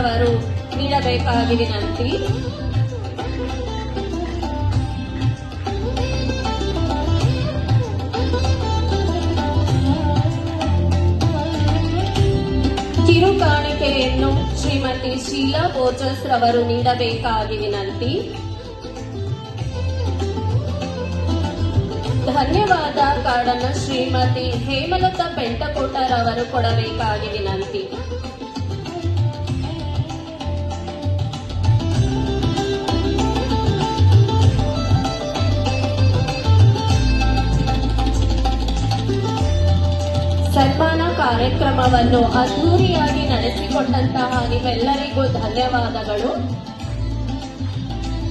ರವರು ನೀಡಬೇಕಾಗಿ ವಿನಂತಿ. ಕಿರು ಕಾಣಿಕೆಯನ್ನು ಶ್ರೀಮತಿ ಶೀಲಾ ಬೋಚಸ್ ರವರು ನೀಡಬೇಕಾಗಿ ವಿನಂತಿ. ಧನ್ಯವಾದ ಕಾರ್ಡನ್ನು ಶ್ರೀಮತಿ ಹೇಮಲತಾ ಪೆಂಟಕೋಟರವರು ಕೊಡಬೇಕಾಗಿ ವಿನಂತಿ. ಸನ್ಮಾನ ಕಾರ್ಯಕ್ರಮವನ್ನು ಅದ್ಧೂರಿಯಾಗಿ ನಡೆಸಿಕೊಟ್ಟಂತಹ ನಿಮ್ಮೆಲ್ಲರಿಗೂ ಧನ್ಯವಾದಗಳು.